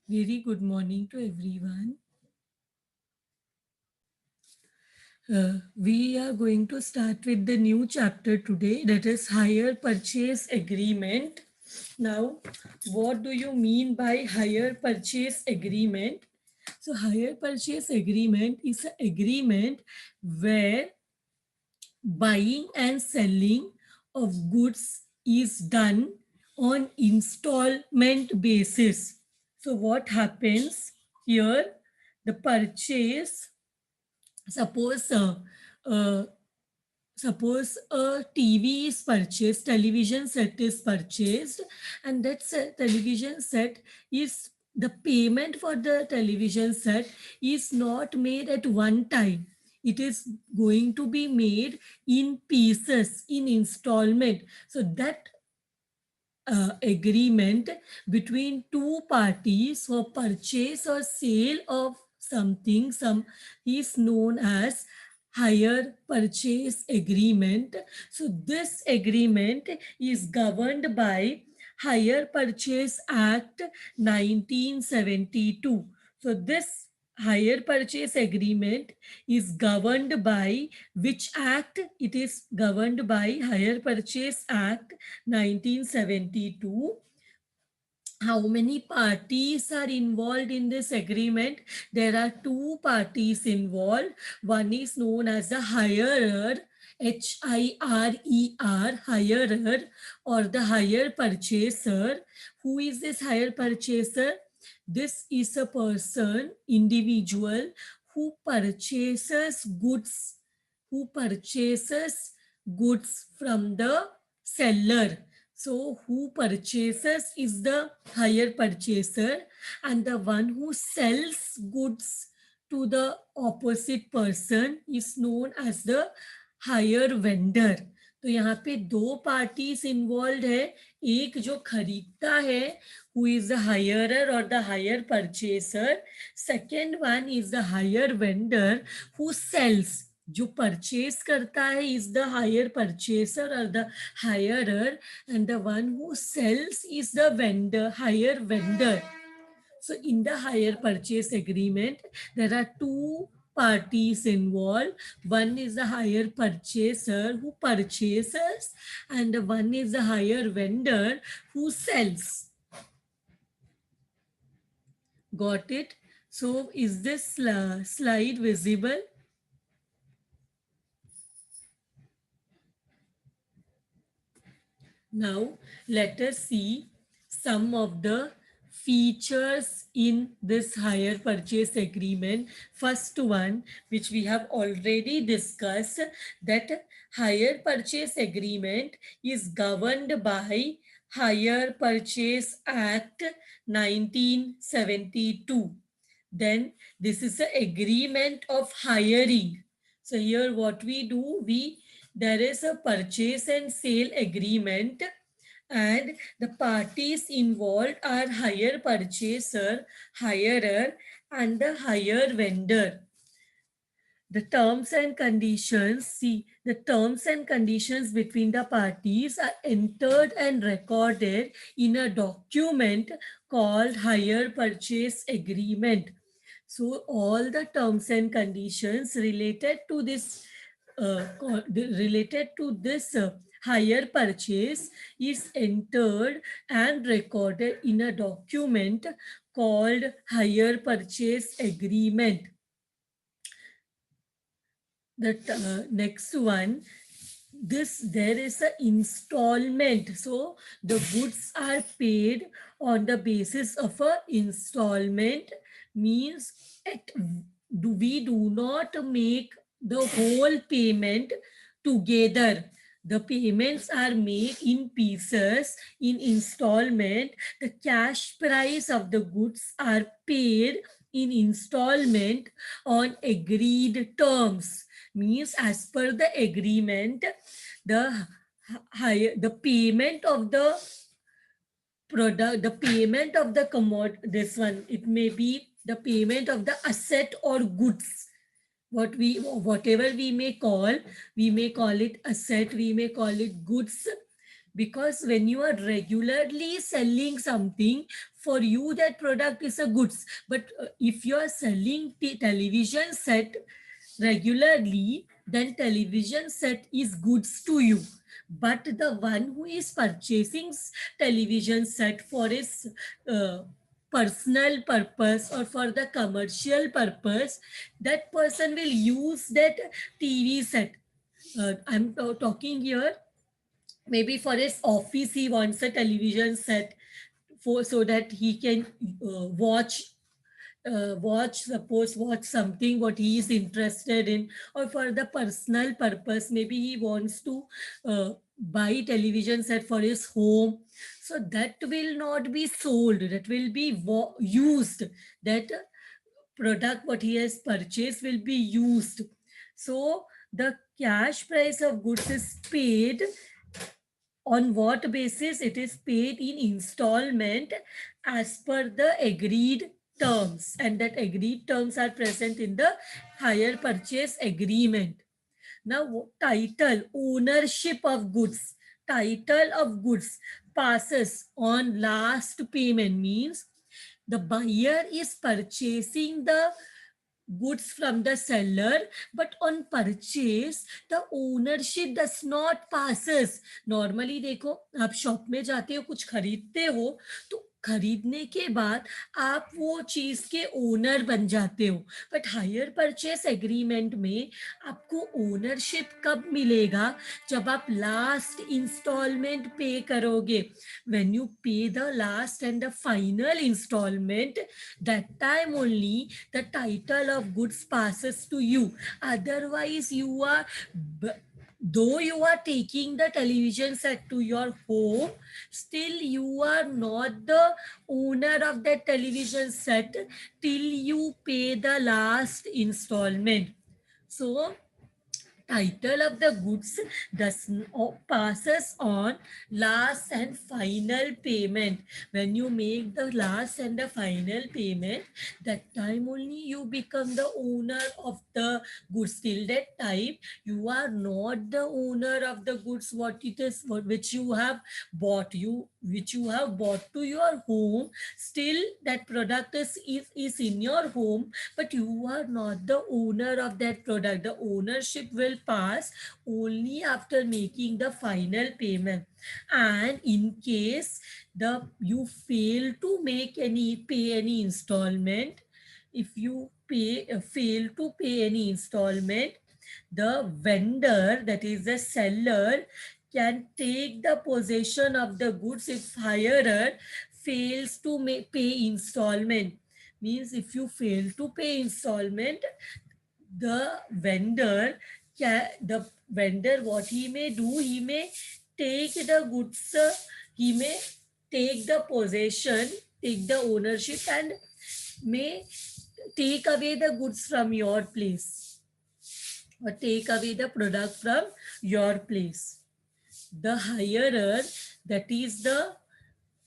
Very good morning to everyone. We are going to start with the new chapter today, that is hire purchase agreement. Now, what do you mean by hire purchase agreement? So, hire purchase agreement is an agreement where buying and selling of goods is done on installment basis. So, what happens here? The purchase, suppose uh, suppose a TV is purchased, television set is purchased, and that television set is the payment for the television set is not made at one time. It is going to be made in pieces, in installment. So that agreement between two parties for purchase or sale of something, some is known as hire purchase agreement. So this agreement is governed by Hire Purchase Act 1972. So this hire purchase agreement is governed by which act? It is governed by Hire Purchase Act 1972. How many parties are involved in this agreement? There are two parties involved. One is known as the hirer, Hirer, hirer, or the hire purchaser. Who is this hire purchaser? This is a person, individual, who purchases goods, from the seller. So who purchases is the hire purchaser, and the one who sells goods to the opposite person is known as the hire vendor. तो यहाँ पे दो parties involve है, एक जो खरीदता है who is the hirer or the hire purchaser. Second one is the hire vendor who sells. जो परचेस करता है is the hire purchaser or the hirer, and the one who sells is the vendor, hire vendor. So in the hire purchase agreement, there are two parties involved. One is the hire purchaser who purchases, and one is the hire vendor who sells. Got it? So is this slide visible? Now let us see some of the features in this hire purchase agreement. First one, which we have already discussed, that hire purchase agreement is governed by Hire Purchase Act 1972. Then this is the agreement of hiring. So here what we do, there is a purchase and sale agreement, and the parties involved are hire purchaser, hirer, and the hire vendor. The terms and conditions, the terms and conditions between the parties are entered and recorded in a document called hire purchase agreement. So all the terms and conditions related to this hire purchase is entered and recorded in a document called hire purchase agreement. The next one, there is an installment. So the goods are paid on the basis of a installment, means we do not make the whole payment together. The payments are made in pieces, in installment. The cash price of the goods are paid in installment on agreed terms, means as per the agreement, the payment of the product, the payment of the this one, it may be the payment of the asset or goods, whatever we may call it asset, we may call it goods. Because when you are regularly selling something, for you that product is a goods. But if you are selling television set regularly, then television set is goods to you. But the one who is purchasing television set for his uh, personal purpose or for the commercial purpose, that person will use that TV set. I'm talking here, maybe for his office he wants a television set for, so that he can watch something what he is interested in, or for the personal purpose, maybe he wants to buy television set for his home. So that will not be sold, that will be used. That product what he has purchased will be used. So the cash price of goods is paid on what basis? It is paid in installment as per the agreed terms, and that agreed terms are present in the hire purchase agreement. Now, title, ownership of goods. Title of goods passes on last payment, means the buyer is purchasing the goods from the seller, but on purchase the ownership does not passes. Normally देखो, आप shop में जाते हो, कुछ खरीदते हो, तो खरीदने के बाद आप वो चीज के ओनर बन जाते हो। बट हायर परचेस एग्रीमेंट में आपको ओनरशिप कब मिलेगा? जब आप लास्ट इंस्टॉलमेंट पे करोगे। when you pay the last and the final installment, that time only the title of goods passes to you. Otherwise you are, though you are taking the television set to your home, still you are not the owner of that television set till you pay the last installment. So title of the goods passes on last and final payment. When you make the last and the final payment, that time only you become the owner of the goods. Till that time you are not the owner of the goods what it is, which you have bought, which you have bought to your home. Still that product is in your home, but you are not the owner of that product. The ownership will pass only after making the final payment. And in case the you fail to pay any installment, if you fail to pay any installment, the vendor, that is the seller, can take the possession of the goods if hirer fails to pay installment. Means if you fail to pay installment, the vendor the vendor, what he may do, he may take the goods, he may take the possession, take the ownership, and may take away the goods from your place, or take away the product from your place. The hirer, that is the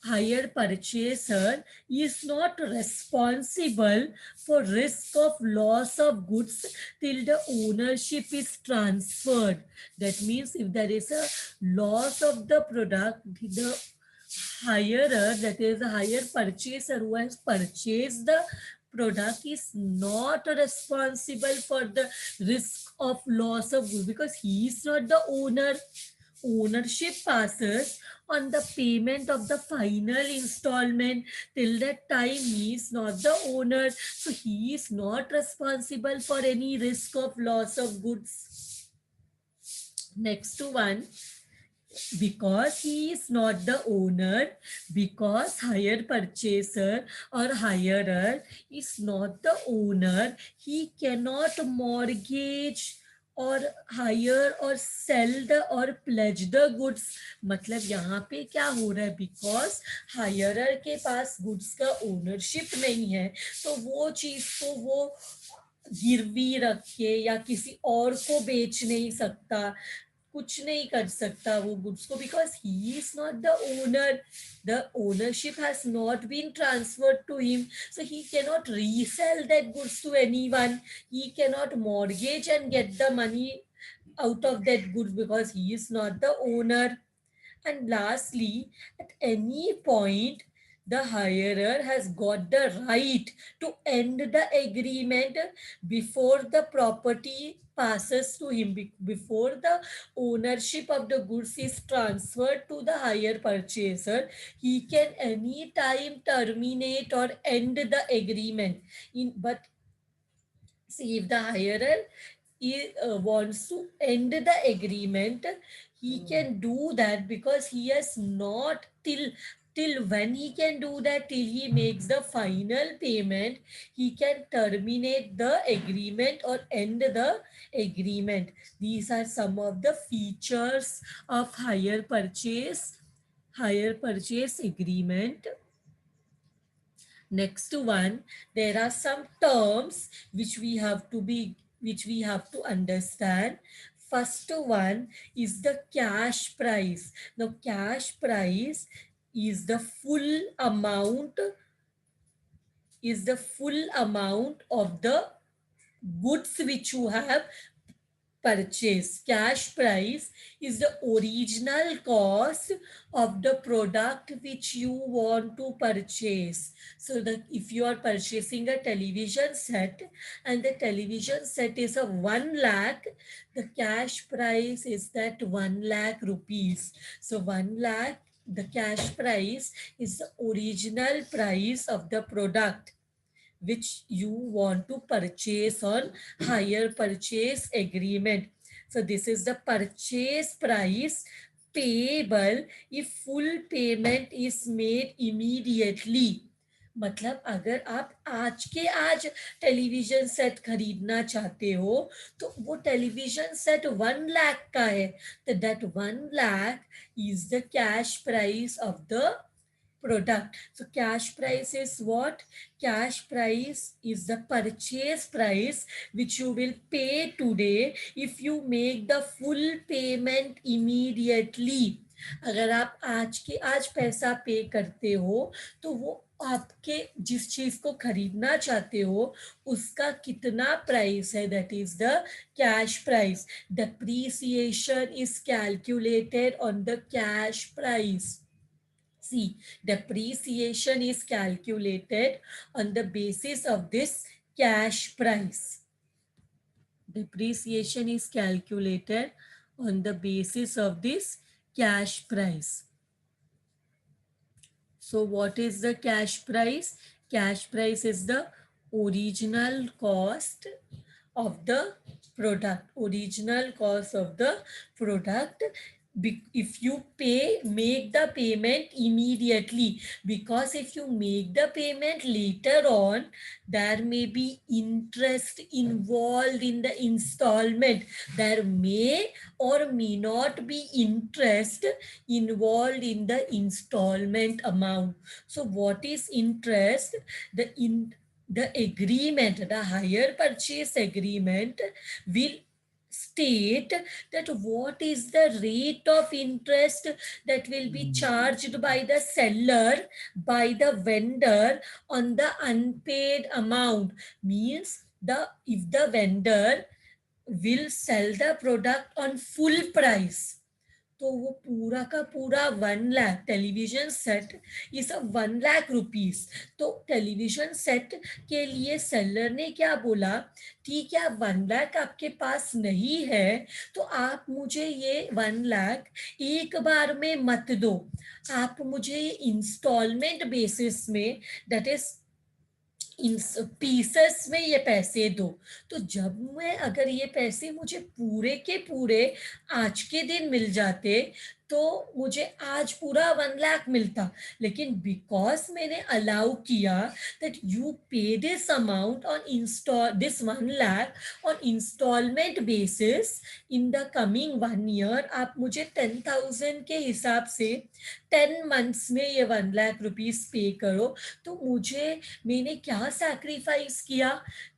hire purchaser, is not responsible for risk of loss of goods till the ownership is transferred. That means if there is a loss of the product, the hirer, that is the hire purchaser who has purchased the product, is not responsible for the risk of loss of goods, because he is not the owner. Ownership passes on the payment of the final installment. Till that time he is not the owner, so he is not responsible for any risk of loss of goods. Next one, because he is not the owner, because hire purchaser or hirer is not the owner, he cannot mortgage और hire और sell the और pledge the goods. मतलब यहाँ पे क्या हो रहा है? बिकॉज हायरर के पास गुड्स का ओनरशिप नहीं है, तो वो चीज को वो गिरवी रख के या किसी और को बेच नहीं सकता, कुछ नहीं कर सकता वो गुड्स को, because he is not the owner. The ownership has not been transferred to him, so he cannot resell that goods to anyone. He cannot mortgage and get the money out of that goods because he is not the owner. And lastly, at any point, the hirer has got the right to end the agreement before the property passes to him, before the ownership of the goods is transferred to the hire purchaser. He can anytime terminate or end the agreement. But see, if the hirer wants to end the agreement, he can do that, because he has not till when he can do that, till he makes the final payment. He can terminate the agreement or end the agreement. These are some of the features of hire purchase agreement. Next one, there are some terms which we have to understand. First one is the cash price. Now, cash price is the full amount of the goods which you have purchase. Cash price is the original cost of the product which you want to purchase. So that if you are purchasing a television set and the television set is a 1 lakh, the cash price is that 1 lakh rupees. So 1 lakh, the cash price is the original price of the product which you want to purchase on hire purchase agreement. So this is the purchase price payable if full payment is made immediately. मतलब अगर आप आज के आज television set खरीदना चाहते हो, तो वो टेलीविजन सेट 1 लाख का है, तो that 1 lakh is the cash price of the product. So cash price is what? Cash price is the purchase price which you will pay today if you make the full payment immediately. अगर आप आज के आज पैसा पे करते हो, तो वो आपके जिस चीज को खरीदना चाहते हो उसका कितना प्राइस है, that is the cash price. Depreciation is calculated on the cash price. See, depreciation is calculated on the basis of this cash price. Depreciation is calculated on the basis of this cash price. So what is the cash price? Cash price is the original cost of the product. Original cost of the product. If you make the payment immediately, because if you make the payment later on, there may be interest involved in the installment. There may or may not be interest involved in the installment amount. So what is interest? The agreement, the hire purchase agreement will state that what is the rate of interest that will be charged by the seller, by the vendor on the unpaid amount. Means if the vendor will sell the product on full price, तो वो पूरा का पूरा 1 lakh television set is 1 lakh rupees. तो television set के लिए seller ने क्या बोला, ठीक है, 1 लाख आपके पास नहीं है, तो आप मुझे ये 1 लाख एक बार में मत दो, आप मुझे इंस्टॉलमेंट बेसिस में, दैट इज इन पीसेस में ये पैसे दो. तो जब मैं अगर ये पैसे मुझे पूरे के पूरे आज के दिन मिल जाते, तो मुझे आज पूरा 1 लाख मिलता. लेकिन बिकॉज मैंने अलाउ किया that you pay this amount on install this 1 lakh on instalment basis in the coming 1 year, आप मुझे 10,000 के हिसाब से 10 मंथ्स में ये 1 लाख रुपीस पे करो. तो मैंने क्या सैक्रिफाइस किया,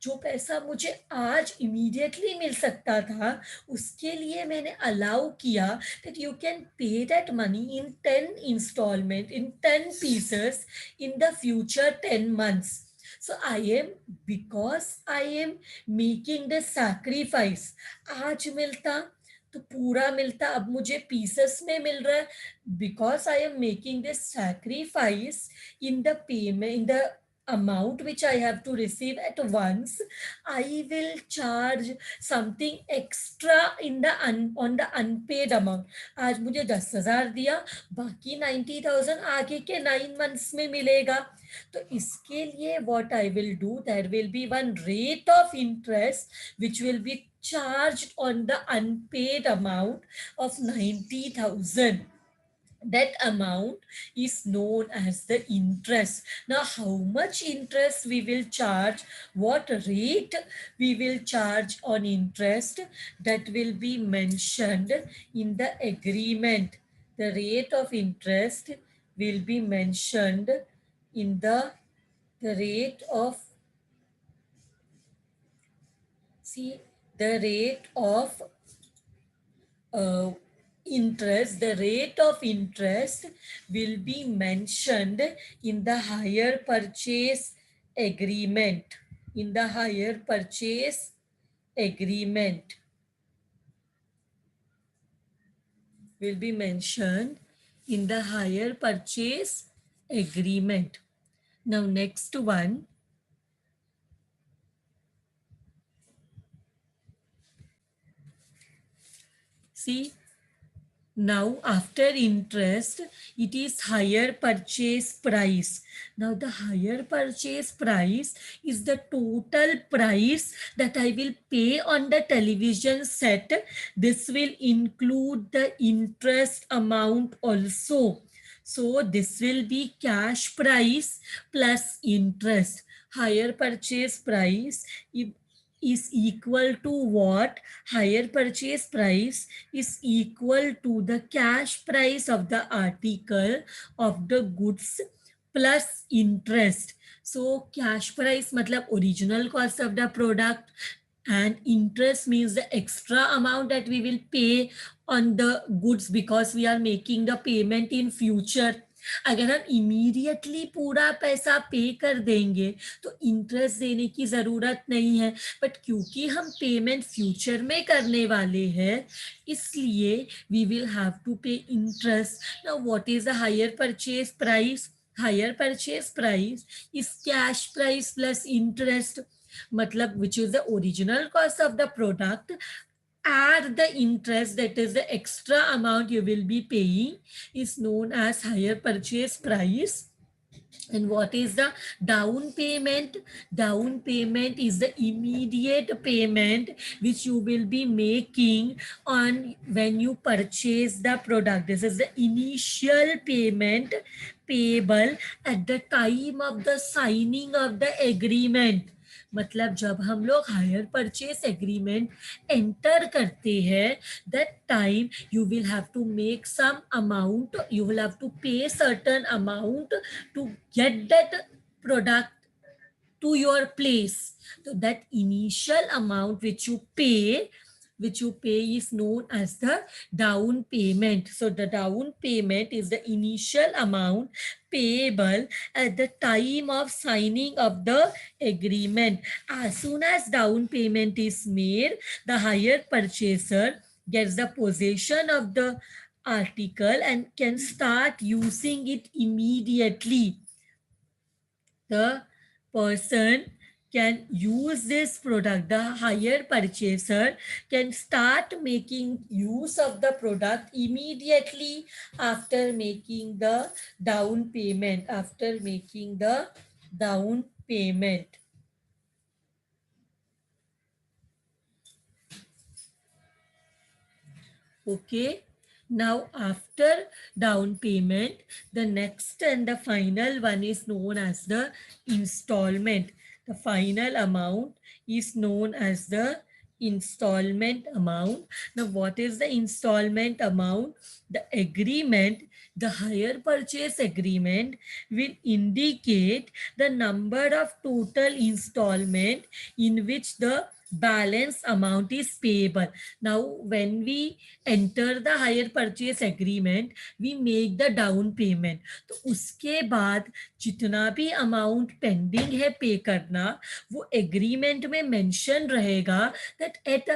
जो पैसा मुझे आज इमीडिएटली मिल सकता था, उसके लिए मैंने अलाउ किया that you can pay that money in 10 installment, in 10 pieces in the future 10 months. So because I am making the sacrifice, आज मिलता तो पूरा मिलता, अब मुझे पीसेस में मिल रहा है, because I am making this sacrifice in the payment, in the amount which I have to receive at once, I will charge something extra in the on the unpaid amount. आज मुझे 10,000 दिया, बाकी 90,000 आगे के 9 months में मिलेगा. तो इसके लिए what I will do, there will be one rate of interest which will be charged on the unpaid amount of 90,000. That amount is known as the interest. Now, how much interest we will charge, what rate we will charge on interest, that will be mentioned in the agreement. The rate of interest will be mentioned in the rate of, see, the rate of interest, the rate of interest will be mentioned in the hire purchase agreement. In the hire purchase agreement will be mentioned in the hire purchase agreement. Now, next one. See, now after interest, it is higher purchase price. Now the higher purchase price is the total price that I will pay on the television set. This will include the interest amount also. So this will be cash price plus interest. Higher purchase price is equal to what? Higher purchase price is equal to the cash price of the article of the goods plus interest. So cash price matlab original cost of the product, and interest means the extra amount that we will pay on the goods because we are making the payment in future. अगर हम immediately पूरा पैसा पे कर देंगे तो interest देने की जरूरत नहीं है, बट क्योंकि हम पेमेंट फ्यूचर में करने वाले हैं इसलिए वी विल हैव टू पे interest. Now what is the hire purchase price? Hire purchase price is cash price plus interest, मतलब which is the original cost of the product, add the interest, that is the extra amount you will be paying, is known as higher purchase price. And what is the down payment? Down payment is the immediate payment which you will be making on when you purchase the product. This is the initial payment payable at the time of the signing of the agreement. मतलब जब हम लोग higher purchase agreement enter करते हैं, that time you will have to make some amount, you will have to pay certain amount to get that product to your place. So that initial amount which you pay is known as the down payment. So the down payment is the initial amount payable at the time of signing of the agreement. As soon as down payment is made, the hire purchaser gets the possession of the article and can start using it immediately. The person can use this product, the higher purchaser can start making use of the product immediately after making the down payment, Okay. Now, after down payment, the next and the final one is known as the installment. The final amount is known as the installment amount. Now, what is the installment amount? The agreement, the hire purchase agreement will indicate the number of total installment in which the balance amount is payable. Now, when we enter the hire purchase agreement, we make the down payment. तो उसके बाद जितना भी amount pending है पे करना, वो agreement में मेंशन रहेगा that at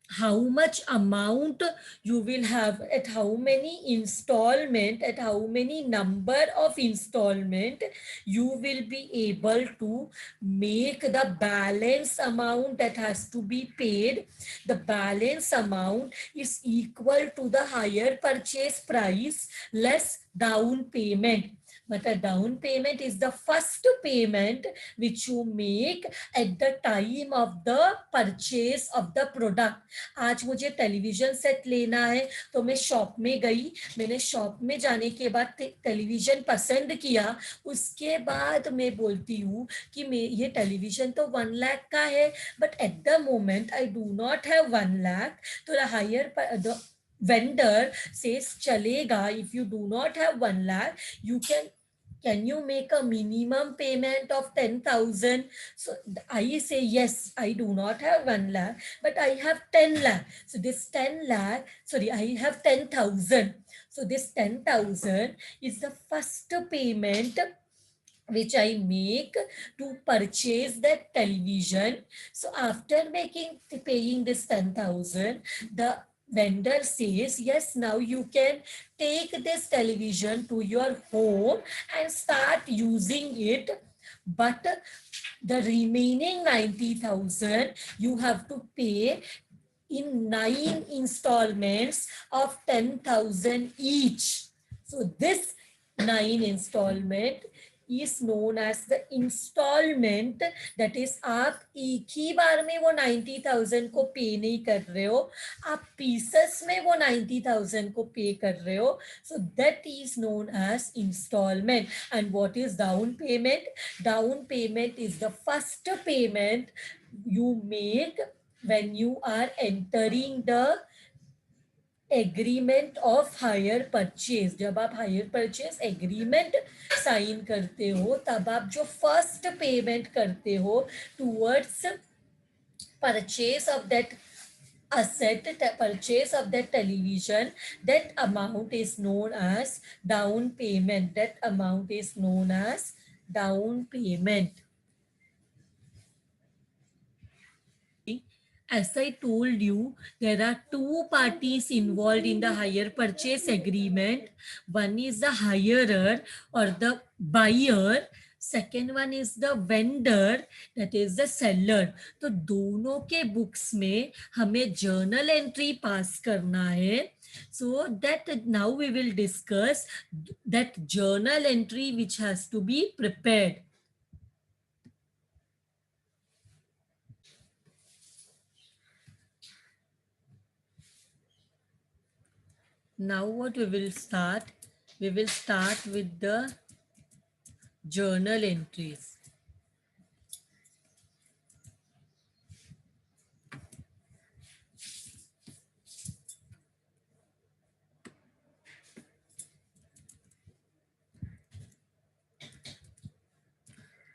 how much amount you will have, at how many installment, at how many number of installment you will be able to make the balance amount that has to be paid. The balance amount is equal to the higher purchase price less down payment. But a down payment is the first payment which you make at the time of the purchase of the product. आज मुझे television set लेना है, तो मैं shop में गई, मैंने shop में जाने के बाद टेलीविजन पसंद किया, उसके बाद मैं बोलती हूँ कि मैं ये टेलीविजन तो 1 लाख का है, but at the moment I do not have 1 lakh, तो the hire vendor says chalega, if you do not have 1 lakh, you can you make a minimum payment of 10,000? So I say, yes, I do not have 1 lakh, but I have 10 lakh. So this 10 lakh, sorry, I have 10,000. So this 10,000 is the first payment which I make to purchase that television. So after paying this 10,000, the vendor says, yes, now you can take this television to your home and start using it. But the remaining 90,000 you have to pay in 9 installments of 10,000 each. So this 9 installment is known as the installment. That is, आप एक ही बार में वो 90,000 को पे नहीं कर रहे हो, आप पीसेस में वो 90,000 को पे कर रहे हो. So that is known as installment. And what is down payment? Down payment is the first payment you make when you are entering the agreement of hire purchase. जब आप हायर परचेज एग्रीमेंट साइन करते हो, तब आप जो first payment करते हो towards purchase of that asset, purchase of that television, that amount is known as down payment. That amount is known as down payment. As I told you, there are two parties involved in the hire purchase agreement. One is the hirer or the buyer. Second one is the vendor, that is the seller. तो दोनों के books में हमें journal entry पास करना है. So that now we will discuss that journal entry which has to be prepared. Now what we will start? We will start with the journal entries.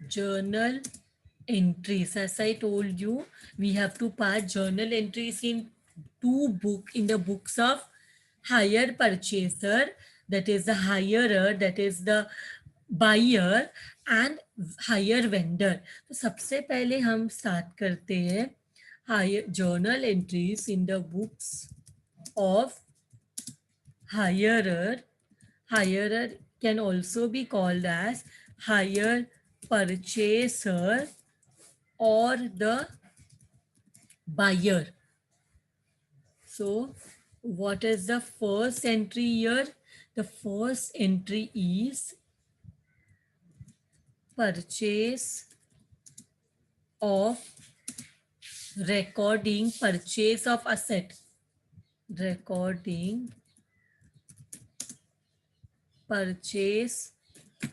Journal entries. As I told you, we have to part journal entries in in the books of hire purchaser, that is the hirer, that is the buyer, and hire vendor. तो सबसे पहले हम start करते हैं hire journal entries in the books of hirer. Hirer can also be called as hire purchaser or the buyer. So what is the first entry here? The first entry is purchase of recording purchase of asset. Recording purchase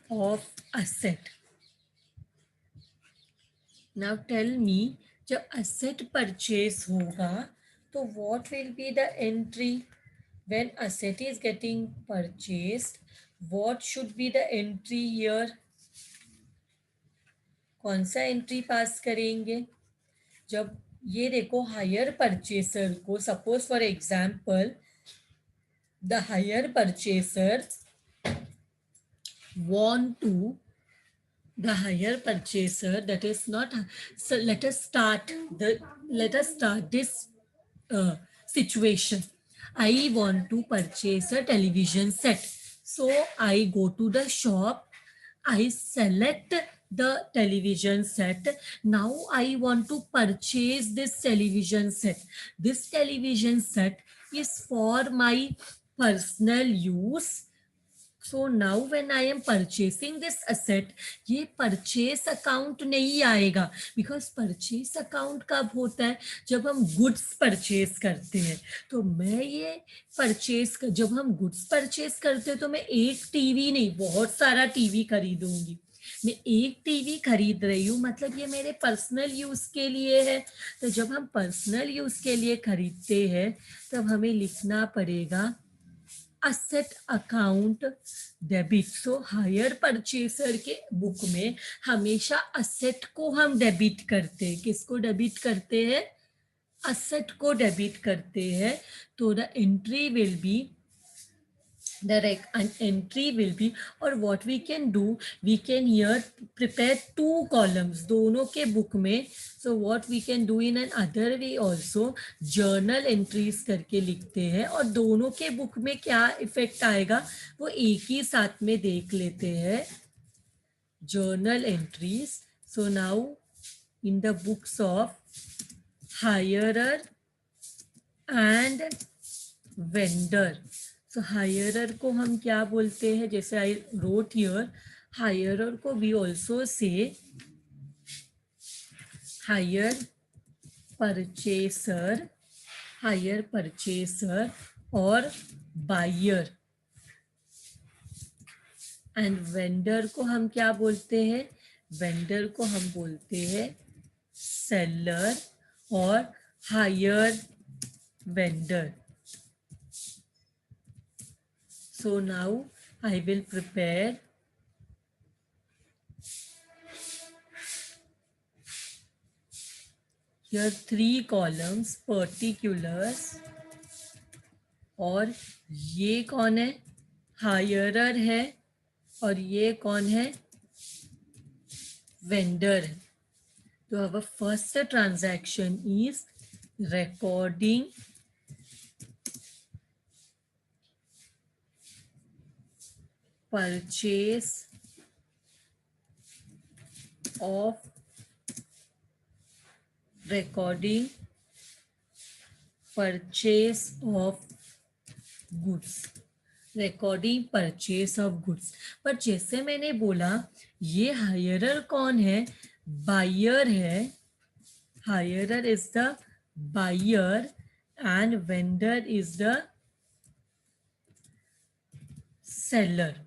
of asset. Now tell me, जब asset purchase होगा, तो what will be the entry? When asset is getting purchased, what should be the entry here? कौन सा entry पास करेंगे? जब ये देखो hire purchaser को, suppose for example the hire purchaser want to, the higher purchaser, that is not, so let us start this situation. I want to purchase a television set. So I go to the shop, I select the television set. Now I want to purchase this television set. This television set is for my personal use. So now when I am purchasing this asset, ये purchase account नहीं आएगा, because purchase account कब होता है, जब हम goods purchase करते हैं. तो मैं ये purchase जब हम goods purchase करते हैं तो मैं एक टीवी नहीं, बहुत सारा टीवी खरीदूंगी. मैं एक टीवी खरीद रही हूँ, मतलब ये मेरे पर्सनल यूज के लिए है. तो जब हम पर्सनल यूज के लिए खरीदते हैं तब हमें लिखना पड़ेगा asset account debit. So hire purchaser के बुक में हमेशा असेट को हम डेबिट करते हैं. किसको डेबिट करते हैं? असेट को डेबिट करते हैं. तो the entry will be an entry will be, or what we can do, we can here prepare two columns दोनों के बुक में. so what we can do in an other way also, journal entries करके लिखते हैं और दोनों के book में क्या इफेक्ट आएगा वो एक ही साथ में देख लेते हैं. journal entries. so now in the books of hirer and vendor, so hirer को हम क्या बोलते हैं? जैसे I wrote here, hirer को we also say hire purchaser और buyer. एंड वेंडर को हम क्या बोलते हैं? वेंडर को हम बोलते हैं सेलर और higher vendor. So now I will prepare here 3 columns, particulars. और ये कौन है? हायरर है. और ये कौन है? वेंडर है. तो our first transaction is recording purchase of goods. Recording purchase of goods. पर जैसे मैंने बोला ये हायरर कौन है? बायर है. Hirer is the buyer and vendor is the seller.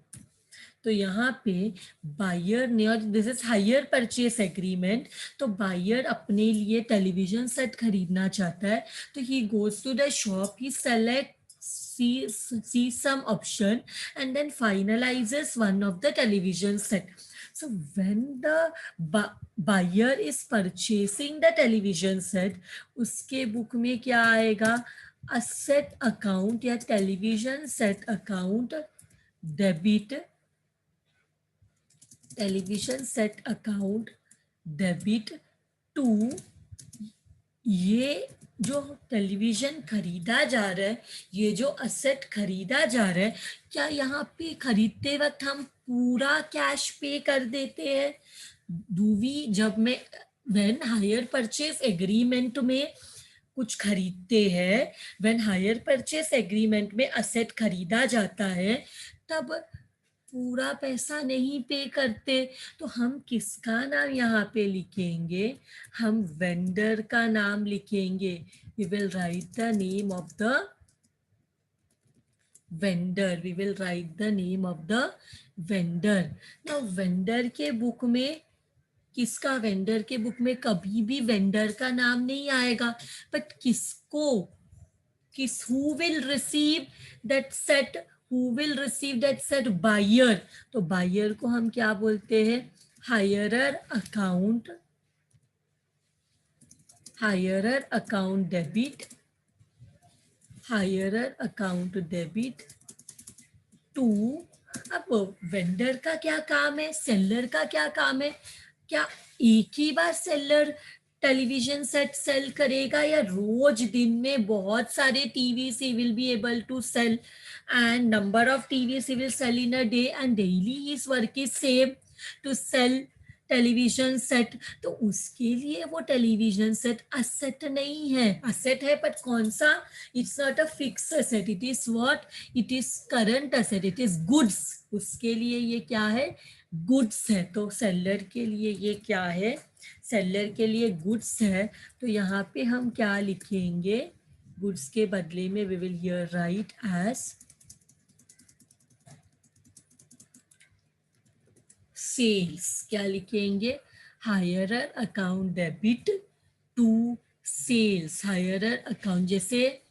तो यहाँ पे बायर ने, और this is hire purchase agreement, तो बायर अपने लिए टेलीविजन सेट खरीदना चाहता है. तो he goes to the shop, he select sees some option and then finalizes one of the television set. So when the buyer is purchasing the television set, उसके book में क्या आएगा? asset account या television set account debit, television set account debit to, ये जो television खरीदा जा रहा है, ये जो असेट खरीदा जा रहा है, क्या यहाँ पे खरीदते वक्त हम पूरा कैश पे कर देते हैं? डूवी जब मैं व्हेन हायर परचेस एग्रीमेंट में कुछ खरीदते हैं, व्हेन हायर परचेस एग्रीमेंट में असेट खरीदा जाता है, तब पूरा पैसा नहीं पे करते. तो हम किसका नाम यहाँ पे लिखेंगे? हम वेंडर का नाम लिखेंगे. We will write the name of the vendor. We will write the name of the vendor. Now vendor के बुक में, किसका? वेंडर के बुक में कभी भी वेंडर का नाम नहीं आएगा. But who will receive that set? Who will receive that set? Buyer. तो buyer को हम क्या बोलते हैं? hirer account debit to. अब वेंडर का क्या काम है? सेलर का क्या काम है? क्या एक ही बार सेलर टेलीविजन सेट सेल करेगा, या रोज दिन में बहुत सारे TVs he will be able to sell, and number of TVs he will sell in a day, and daily his work is same to sell television set. तो उसके लिए वो टेलीविजन सेट असेट नहीं है. असेट है पर कौन सा? It's not a fix asset. It is what? It is current asset. It is goods. उसके लिए ये क्या है? गुड्स है. तो सेलर के लिए ये क्या है? सेलर के लिए गुड्स है. तो यहाँ पे हम क्या लिखेंगे? गुड्स के बदले में we will here write as sales. क्या लिखेंगे? Hirer account debit to sales. Hirer account, जैसे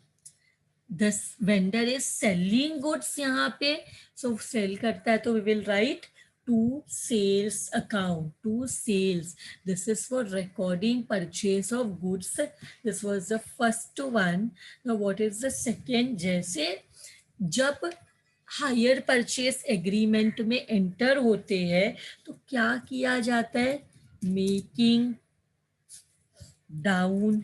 the vendor is selling goods, यहाँ पे सो सेल करता है तो we will write to sales account. To sales. This is for recording purchase of goods. This was the first one. Now what is the second? जैसे जब hire purchase agreement में enter होते हैं तो क्या किया जाता है? Making down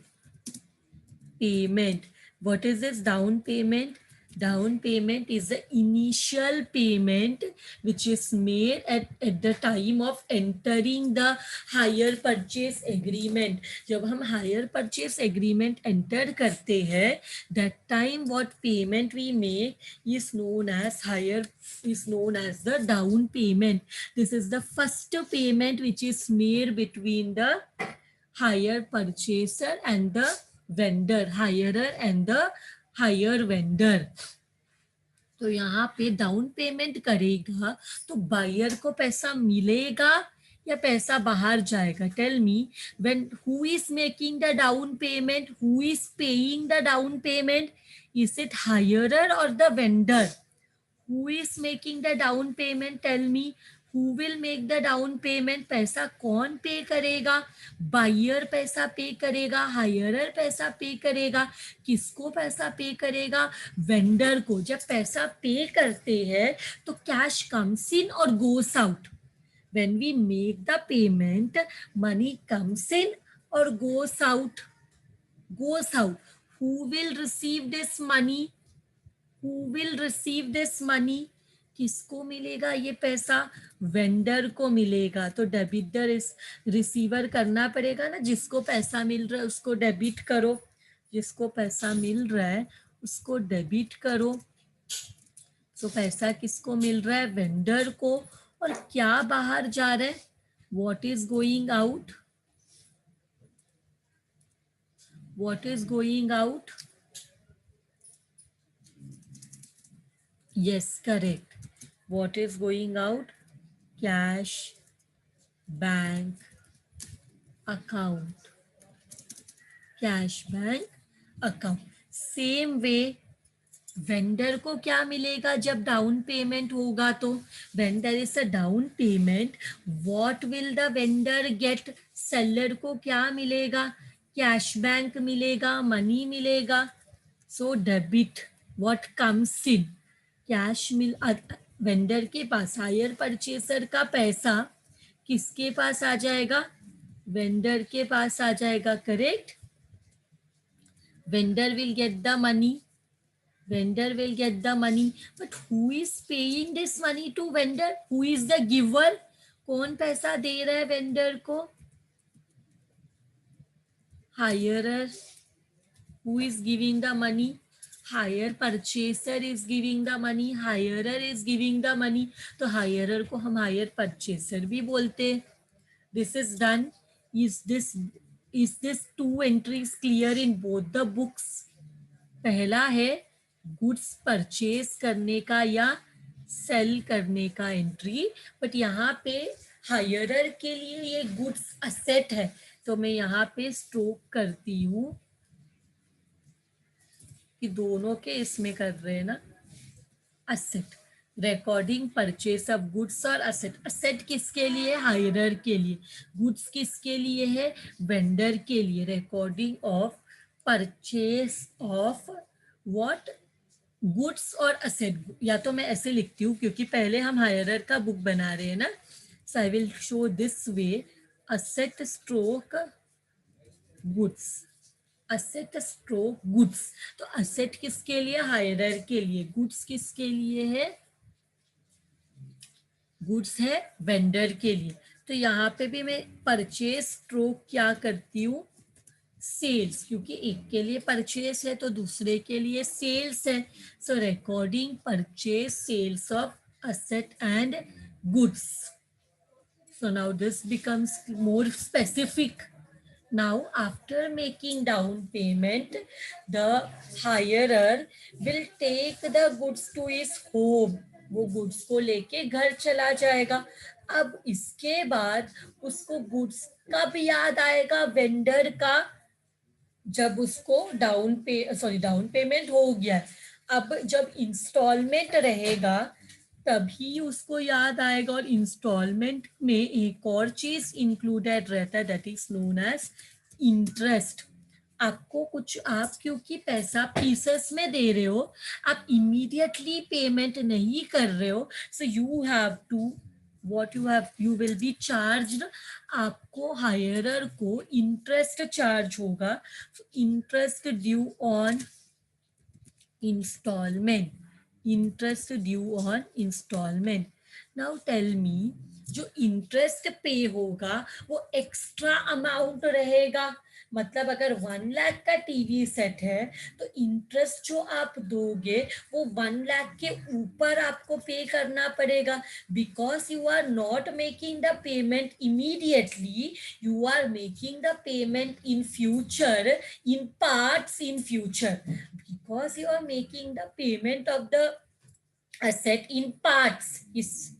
payment. What is this down payment? Down payment is the initial payment which is made at the time of entering the hire purchase agreement. जब हम hire purchase agreement enter करते हैं, that time what payment we make is known as the down payment. This is the first payment which is made between the hire purchaser and the vendor. Hirer and the hire vendor. तो यहाँ पे down payment करेगा तो buyer को पैसा मिलेगा या पैसा बाहर जाएगा? Tell me, when who is making the down payment? Who is paying the down payment? Is it hirer और the vendor? Who is making the down payment? Tell me. Who will make the down payment? पैसा कौन pay करेगा? Buyer पैसा pay करेगा, हायरर पैसा pay करेगा. किसको पैसा पे करेगा? वेंडर को. जब पैसा पे करते हैं तो कैश कम्स इन और goes out. When we make the payment, money comes in or goes out? Goes out. Who will receive this money? Who will receive this money? किसको मिलेगा ये पैसा? वेंडर को मिलेगा. तो डेबिटर इस रिसीवर करना पड़ेगा ना. जिसको पैसा मिल रहा है उसको डेबिट करो. जिसको पैसा मिल रहा है उसको डेबिट करो. तो पैसा किसको मिल रहा है? वेंडर को. और क्या बाहर जा रहा है? What is going out? What is going out? Yes, correct. What is going out? Cash, bank, account. Cash, bank, account. Same way, vendor को क्या मिलेगा जब डाउन पेमेंट होगा? तो vendor is a down payment. What will the vendor get? Seller को क्या मिलेगा? Cash bank मिलेगा, मनी मिलेगा. So debit. What comes in? Cash मिल वेंडर के पास. हायर परचेसर का पैसा किसके पास आ जाएगा? वेंडर के पास आ जाएगा. Correct. Vendor will get the money. Vendor will get the money. But who is paying this money to vendor? Who is the giver? कौन पैसा दे रहा है वेंडर को? Hirer. Who is giving the money? Hire purchaser is giving the money. Hirer is giving the money. तो hirer को हम hire purchaser भी बोलते. This is done. Is this two entries clear in both the books? पहला है goods purchase करने का या सेल करने का एंट्री. बट यहाँ पे हायरर के लिए ये गुड्स असेट है. तो मैं यहाँ पे स्ट्रोक करती हूँ कि दोनों के इसमें कर रहे हैं ना. Asset. Recording purchase of goods और असेट. असेट किसके लिए? हायरर के लिए. गुड्स किसके लिए है? वेंडर के लिए. Recording of purchase of what? Goods और असेट. या तो मैं ऐसे लिखती हूँ क्योंकि पहले हम हायरर का बुक बना रहे हैं ना. So I will show this way. Asset stroke goods, asset stroke goods. तो असेट किसके लिए? हायरर के लिए। गुड्स किसके लिए है? गुड्स है वेंडर के लिए। तो यहाँ पे भी मैं परचेज स्ट्रोक क्या करती हूँ? सेल्स, क्योंकि एक के लिए परचेस है तो दूसरे के लिए सेल्स है। So recording purchase sales of asset and goods. So now this becomes more specific. Now after making down payment, the hirer will take the goods to his home. वो गुड्स को लेके घर चला जाएगा। अब इसके बाद उसको गुड्स कब याद आएगा? वेंडर का, जब उसको डाउन पेमेंट हो गया। अब जब इंस्टॉलमेंट रहेगा तभी उसको याद आएगा। और इंस्टॉलमेंट में एक और चीज इंक्लूडेड रहता है, that is known as interest. आपको कुछ, आप क्योंकि पैसा पीसेस में दे रहे हो, आप इमीडिएटली पेमेंट नहीं कर रहे हो, so you have to you will be charged। आपको हायरर को इंटरेस्ट चार्ज होगा। Interest due on instalment, interest due on instalment. Now tell me, जो इंटरेस्ट पे होगा वो एक्स्ट्रा अमाउंट रहेगा। मतलब अगर 1 लाख का टीवी सेट है तो इंटरेस्ट जो आप दोगे वो 1 लाख के ऊपर आपको पे करना पड़ेगा। Because you are not making the payment immediately, you are making the payment in future, in parts in future. Because you are making the payment of the asset in parts, इस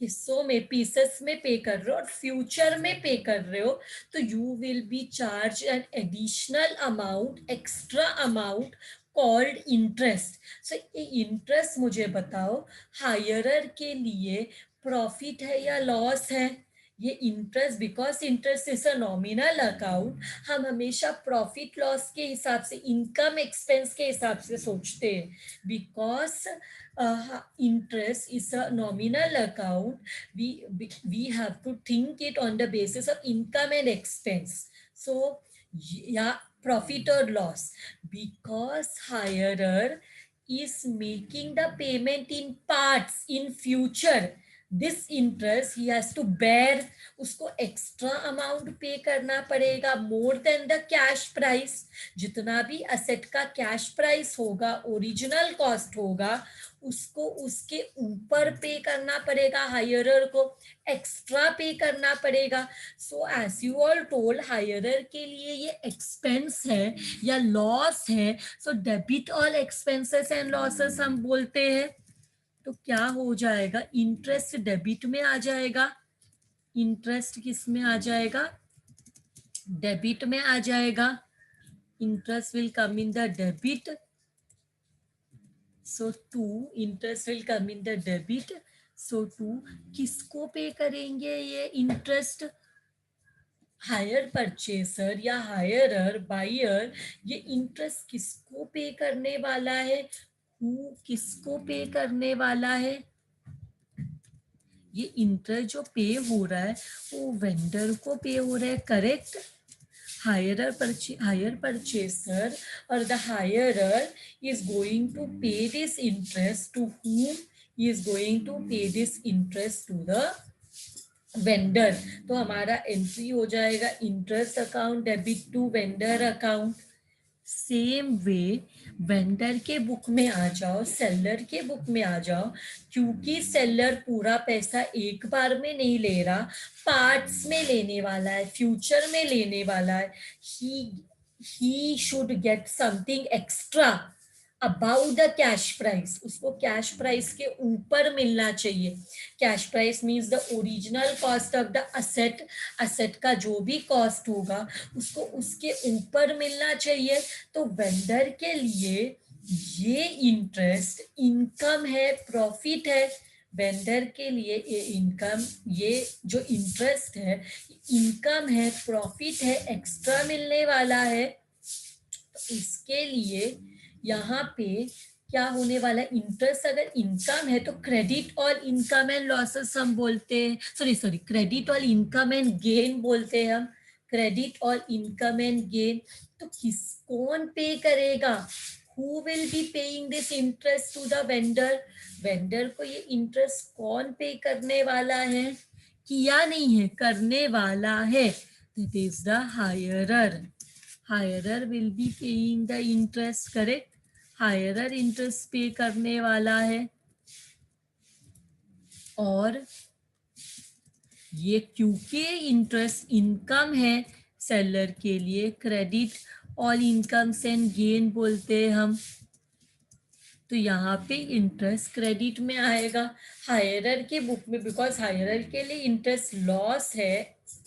हिस्सों में, pieces में पे कर रहे हो और future में पे कर रहे हो, तो you will be charge an additional amount, extra amount called interest. So ये इंटरेस्ट मुझे बताओ, हायरर के लिए प्रॉफिट है या लॉस है? ये interest, because interest is a nominal account, हम हमेशा प्रॉफिट लॉस के हिसाब से, इनकम एक्सपेंस के हिसाब से सोचते हैं। Because interest is a nominal account, we have to think it on the basis of income and expense. So yeah, profit or loss, because hirer is making the payment in parts in future, this interest he has to bear, उसको extra amount पे करना पड़ेगा, more than the cash price. जितना भी asset का cash price होगा, original cost होगा, उसको उसके ऊपर पे करना पड़ेगा, हायरर को एक्स्ट्रा पे करना पड़ेगा। So as you all told, hirer के लिए ये एक्सपेंस है या लॉस है। So debit all expenses and losses हम बोलते हैं। तो क्या हो जाएगा? इंटरेस्ट डेबिट में आ जाएगा। इंटरेस्ट किस में आ जाएगा? डेबिट में आ जाएगा। Interest will come in the debit. So to, interest will come in the debit. So to, किसको पे करेंगे ये इंटरेस्ट? हायर परचेसर या हायरर, बायर, ये इंटरेस्ट किसको पे करने वाला है? किसको पे करने वाला है? ये इंटरेस्ट जो पे हो रहा है वो वेंडर को पे हो रहा है, करेक्ट? हायर परचेसर और the हायरर is going to pay this interest to whom? He is going to pay this interest to the vendor. तो हमारा एंट्री हो जाएगा interest account debit to vendor account. Same way vendor के book में आ जाओ, seller के book में आ जाओ, क्योंकि सेलर पूरा पैसा एक बार में नहीं ले रहा, पार्ट्स में लेने वाला है, फ्यूचर में लेने वाला है। He should get something extra about the cash price, उसको कैश प्राइस के ऊपर मिलना चाहिए। Cash price means the original cost of the asset, asset का जो भी कॉस्ट होगा उसको उसके ऊपर मिलना चाहिए। तो वेंडर के लिए ये इंटरेस्ट इनकम है, प्रॉफिट है। वेंडर के लिए ये इनकम, ये जो इंटरेस्ट है इनकम है, प्रॉफिट है, एक्स्ट्रा मिलने वाला है। तो इसके लिए यहाँ पे क्या होने वाला है? इंटरेस्ट अगर इनकम है तो क्रेडिट और इनकम एंड लॉसेस हम बोलते हैं, सॉरी क्रेडिट और इनकम एंड गेन बोलते हैं हम। क्रेडिट और इनकम एंड गेन, तो कौन पे करेगा? Who will be paying this interest to the vendor? Vendor को ये इंटरेस्ट कौन पे करने वाला है? किया नहीं है, करने वाला है. That is the hirer. Hirer will be paying the interest. Correct. Hirer interest pay करने वाला है. और ये क्योंकि इंटरेस्ट इनकम है सेलर के लिए, credit all incomes and gain बोलते हैं हम, तो यहाँ पे इंटरेस्ट क्रेडिट में आएगा. हायरर के बुक में, बिकॉज हायरर के लिए इंटरेस्ट लॉस है,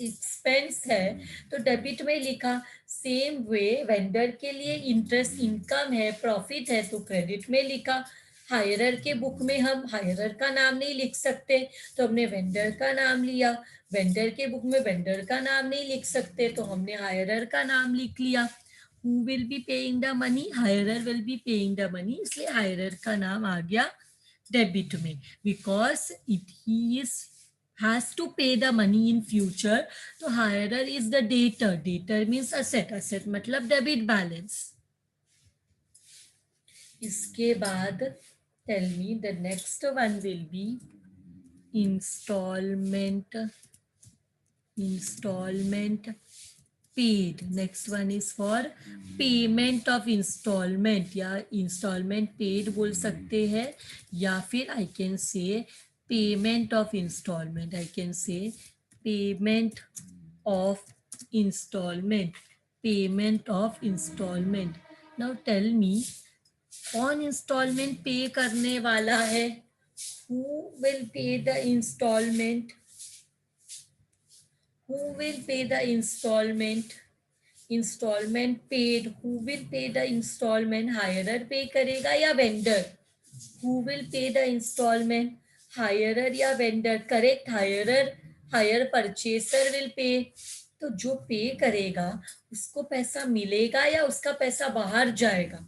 एक्सपेंस है, तो डेबिट में लिखा. सेम वे वेंडर के लिए इंटरेस्ट इनकम है, प्रॉफिट है, तो क्रेडिट में लिखा. हायरर के बुक में हम हायरर का नाम नहीं लिख सकते, तो हमने वेंडर का नाम लिया. वेंडर के बुक में वेंडर का नाम नहीं लिख सकते, तो हमने हायरर का नाम लिख लिया. Who will be paying the money? Hirer will be paying the money. इसलिए hirer का नाम आ गया डेबिट में, because he has to pay the money in future. तो hirer is the debtor. Debtor means asset. Asset मतलब debit balance. इसके बाद tell me the next one will be installment. Paid. Next one is for payment of installment, या installment paid बोल सकते हैं, या फिर I can say payment of installment. I can say payment of installment. Payment of installment. Now tell me, कौन installment pay करने वाला है? Who will pay the installment? Who will pay the installment? Installment paid. Who will pay the installment? Hirer pay करेगा या vendor? Who will pay the installment? Hirer या vendor? Correct. Hire purchaser will pay. तो जो पे करेगा उसको पैसा मिलेगा या उसका पैसा बाहर जाएगा?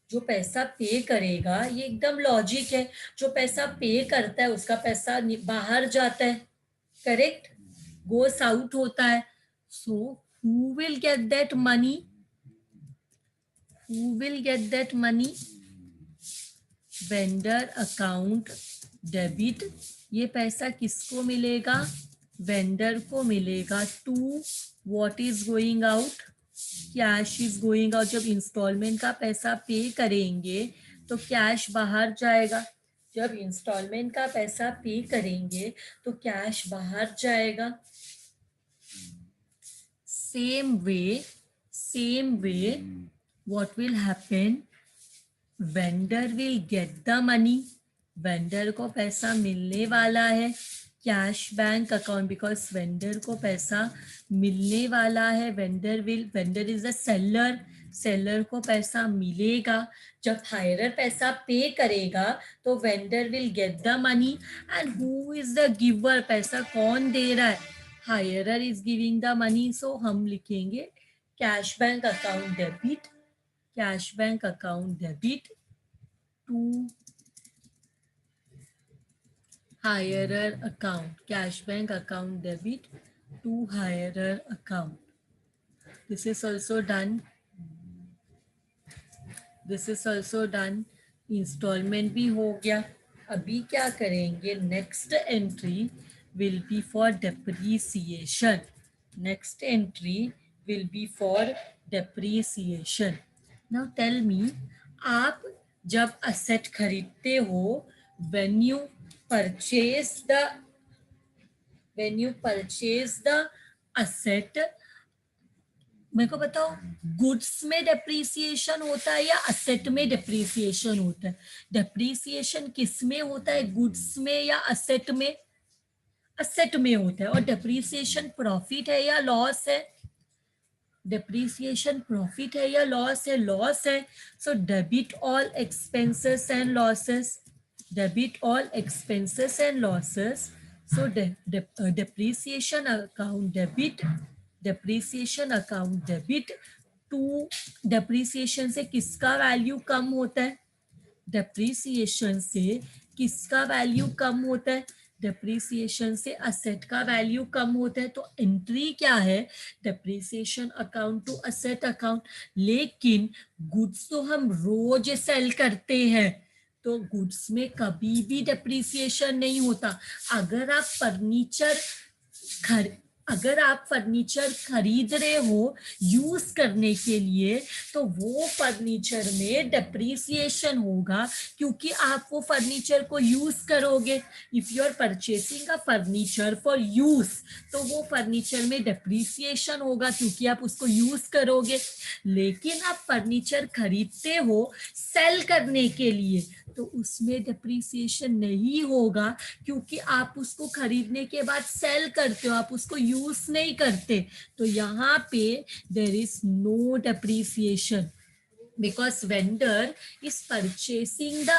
जो पैसा पे करेगा, ये एकदम लॉजिक है, जो पैसा पे करता है उसका पैसा बाहर जाता है. करेक्ट. गोस आउट होता है. सो who will get that money? Who will get that money? Vendor account debit. ये पैसा किसको मिलेगा? वेंडर को मिलेगा. To what is going out? Cash is going out. जब इंस्टॉलमेंट का पैसा पे करेंगे तो कैश बाहर जाएगा. जब इंस्टॉलमेंट का पैसा पे करेंगे तो कैश बाहर जाएगा. Same way, what will happen? Vendor will get the money. Vendor को पैसा मिलने वाला है. Cash bank account, because vendor को पैसा मिलने वाला है. Vendor is the seller. Seller को पैसा मिलेगा. जब हायरर पैसा पे करेगा तो vendor will get the money. And who is the giver? पैसा कौन दे रहा है? Hirer is giving the money. So हम लिखेंगे cash bank account debit. Cash bank account debit to hirer account. Cash bank account debit to hirer account. This is also done. Installment भी हो गया. अभी क्या करेंगे? Next entry will be for depreciation. Next entry will be for depreciation. Now tell me, आप जब asset खरीदते हो, when you purchase the asset, मेरे को बताओ, गुड्स में डेप्रीसिएशन होता है या असेट में डेप्रीसिएशन होता है? डेप्रीसिएशन किस में होता है, गुड्स में या असेट में? असेट में होता है. और डेप्रीसिएशन प्रॉफिट है या लॉस है? डेप्रीसिएशन प्रॉफिट है या लॉस है? लॉस है. So debit all expenses and losses. Debit all expenses and losses. So depreciation account debit. Depreciation account debit to. Depreciation से किसका वैल्यू कम होता है? डेप्रीसिएशन से किसका वैल्यू कम होता है? डेप्रिसिएशन से असेट का वैल्यू कम होता है, तो एंट्री क्या है, depreciation account to asset account. लेकिन गुड्स तो हम रोज सेल करते हैं, तो गुड्स में कभी भी डेप्रिसिएशन नहीं होता। अगर आप फर्नीचर खर अगर आप फर्नीचर खरीद रहे हो यूज करने के लिए, तो वो फर्नीचर में डेप्रिसिएशन होगा, क्योंकि आप वो फर्नीचर को यूज करोगे। If you are purchasing a furniture for use, तो वो फर्नीचर में डेप्रिसिएशन होगा क्योंकि आप उसको यूज करोगे। लेकिन आप फर्नीचर खरीदते हो सेल करने के लिए, तो उसमें डेप्रिसिएशन नहीं होगा, क्योंकि आप उसको खरीदने के बाद सेल करते हो, आप उसको यूज नहीं करते। तो यहाँ पे there is no depreciation, because vendor is purchasing the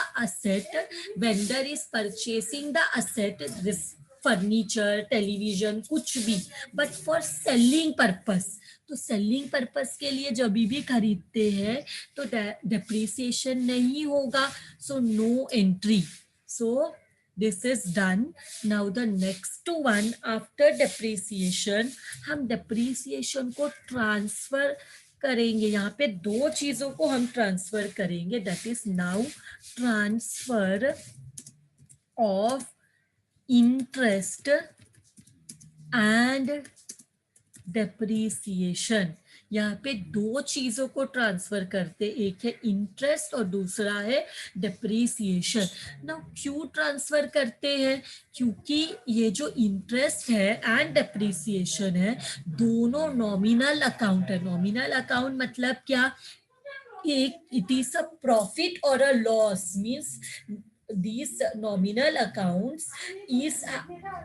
asset, this furniture, television, कुछ भी, but for selling purpose। तो सेलिंग पर्पस के लिए जब भी खरीदते हैं तो डेप्रिसिएशन नहीं होगा, so no entry. So this is done. Now the next one, after depreciation, हम depreciation को ट्रांसफर करेंगे। यहाँ पे दो चीजों को हम ट्रांसफर करेंगे, that is now transfer of interest and depreciation. यहाँ पे दो चीजों को ट्रांसफर करते, एक है इंटरेस्ट और दूसरा है डेप्रिसिएशन। ना क्यों ट्रांसफर करते हैं, क्योंकि ये जो इंटरेस्ट है एंड डेप्रिसिएशन है, दोनों नॉमिनल अकाउंट है। नॉमिनल अकाउंट मतलब क्या, एक इट इज अ प्रॉफिट और a loss, means these nominal accounts is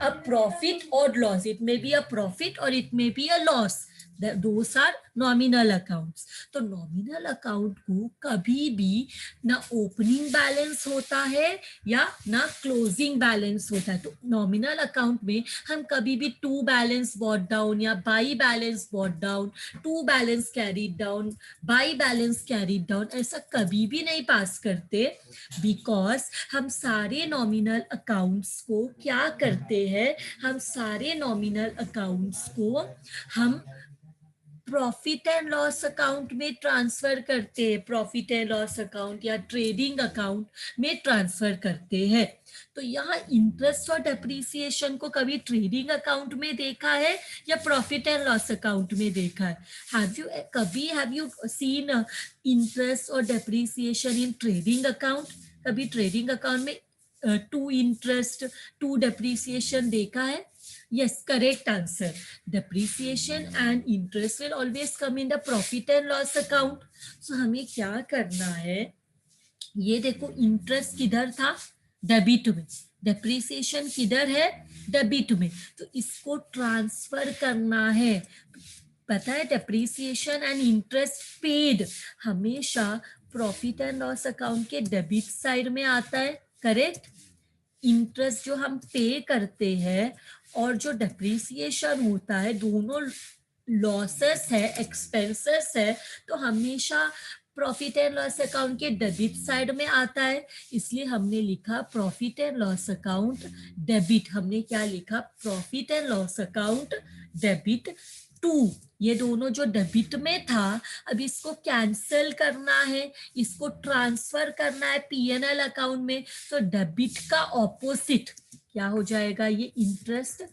a profit or loss. It may be a profit or it may be a loss. Those are nominal accounts. तो nominal account को कभी भी ना opening balance होता है या ना क्लोजिंग बैलेंस होता है। तो nominal account में हम कभी भी टू बैलेंस बॉट डाउन या by balance brought down, to balance carried down, by balance carried down, ऐसा कभी भी नहीं पास करते। बिकॉज हम सारे नॉमिनल अकाउंट्स को क्या करते हैं, हम सारे नॉमिनल अकाउंट्स को हम प्रॉफिट एंड लॉस अकाउंट में ट्रांसफर करते हैं, प्रॉफिट एंड लॉस अकाउंट या ट्रेडिंग अकाउंट में ट्रांसफर करते हैं। तो यहाँ इंटरेस्ट और डेप्रिसिएशन को कभी ट्रेडिंग अकाउंट में देखा है या प्रॉफिट एंड लॉस अकाउंट में देखा है? हैव यू सीन इंटरेस्ट और डेप्रिसिएशन इन ट्रेडिंग अकाउंट? कभी ट्रेडिंग अकाउंट में टू इंटरेस्ट टू डेप्रिसिएशन देखा है? Yes, correct answer. Depreciation and interest will always come in the profit and loss account. So हमें क्या करना है, ये देखो इंटरेस्ट किधर था, डेबिट में, डेप्रिसिएशन किधर है, डेबिट में, तो इसको ट्रांसफर करना है। पता है डेप्रिसिएशन एंड इंटरेस्ट पेड हमेशा प्रॉफिट एंड लॉस अकाउंट के डेबिट साइड में आता है, करेक्ट। इंटरेस्ट जो हम पे करते हैं और जो डेप्रिसिएशन होता है, दोनों लॉसेस है, एक्सपेंसेस है, तो हमेशा प्रॉफिट एंड लॉस अकाउंट के डेबिट साइड में आता है। इसलिए हमने लिखा profit and loss account debit. हमने क्या लिखा, profit and loss account debit to. ये दोनों जो डेबिट में था, अब इसको कैंसिल करना है, इसको ट्रांसफर करना है पीएनएल अकाउंट में। तो डेबिट का ऑपोजिट क्या हो जाएगा, ये इंटरेस्ट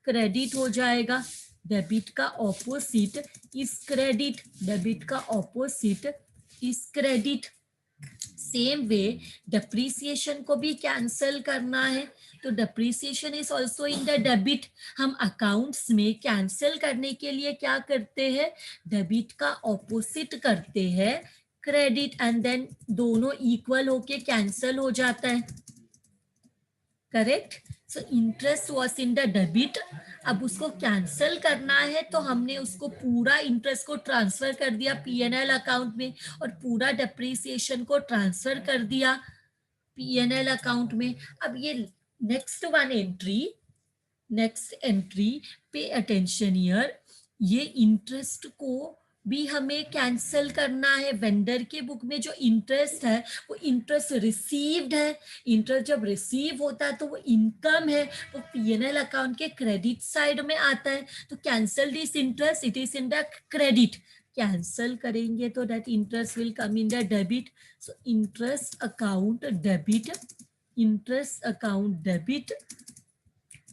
क्रेडिट हो जाएगा। डेबिट का ऑपोजिट इज क्रेडिट, डेबिट का opposite is credit. Same way depreciation को भी कैंसिल करना है, तो depreciation is also in the debit. हम अकाउंट्स में कैंसिल करने के लिए क्या करते हैं, डेबिट का ऑपोजिट करते हैं क्रेडिट, एंड देन दोनों इक्वल होके कैंसिल हो जाता है, correct. So interest was in the debit, अब उसको कैंसिल करना है तो हमने उसको पूरा इंटरेस्ट को ट्रांसफर कर दिया पीएनएल अकाउंट में और पूरा डेप्रिसिएशन को ट्रांसफर कर दिया पीएनएल अकाउंट में। अब ये next entry pay attention here, ये इंटरेस्ट को भी हमें कैंसिल करना है। वेंडर के बुक में जो इंटरेस्ट है वो इंटरेस्ट रिसीव्ड है। इंटरेस्ट जब रिसीव होता है तो वो इनकम है, वो पीएनएल अकाउंट के क्रेडिट साइड में आता है। तो cancel this interest, it is in the credit. Cancel करेंगे तो that interest will come in the debit. So interest account debit, interest account debit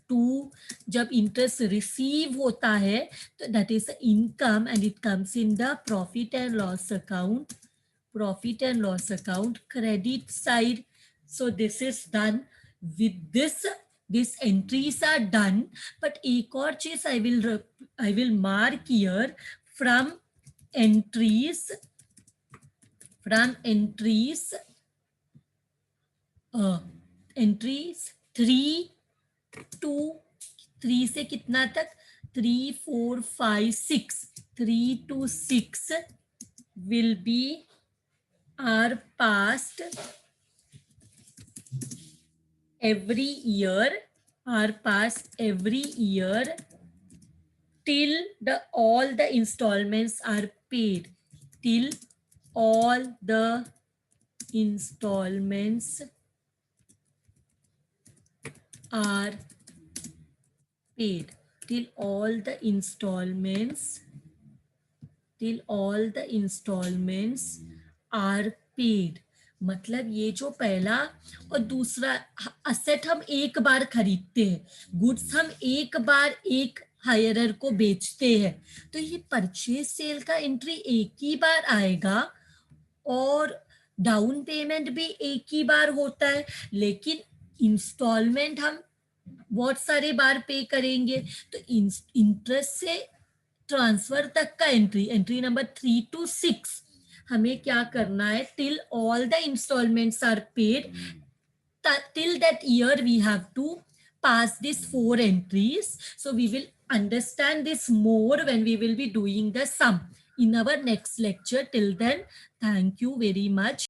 to, जब इंटरेस्ट रिसीव होता है तो that is income and it comes in the profit and loss account, profit and loss account credit side. So this is done with this entries are done. But एक और चीज I will mark here, from entries, from entries, entries 3 to 3 से कितना तक, 3 4 5 6, 3 to 6 will be are passed every year, are passed every year till the all the installments are paid, till all the installments are paid, till all the installments, till all the installments are paid। मतलब ये जो पहला और दूसरा asset हम एक बार खरीदते हैं, गुड्स हम एक बार एक हायरर को बेचते हैं, तो ये परचेज सेल का एंट्री एक ही बार आएगा और डाउन पेमेंट भी एक ही बार होता है। लेकिन इंस्टॉलमेंट हम बहुत सारे बार पे करेंगे। तो इंटरेस्ट से ट्रांसफर तक का एंट्री, एंट्री नंबर 3 to 6 हमें क्या करना है, till all the instalments are paid, till that year we have to pass these 4 entries. So we will understand this more when we will be doing the sum in our next lecture. Till then, thank you very much.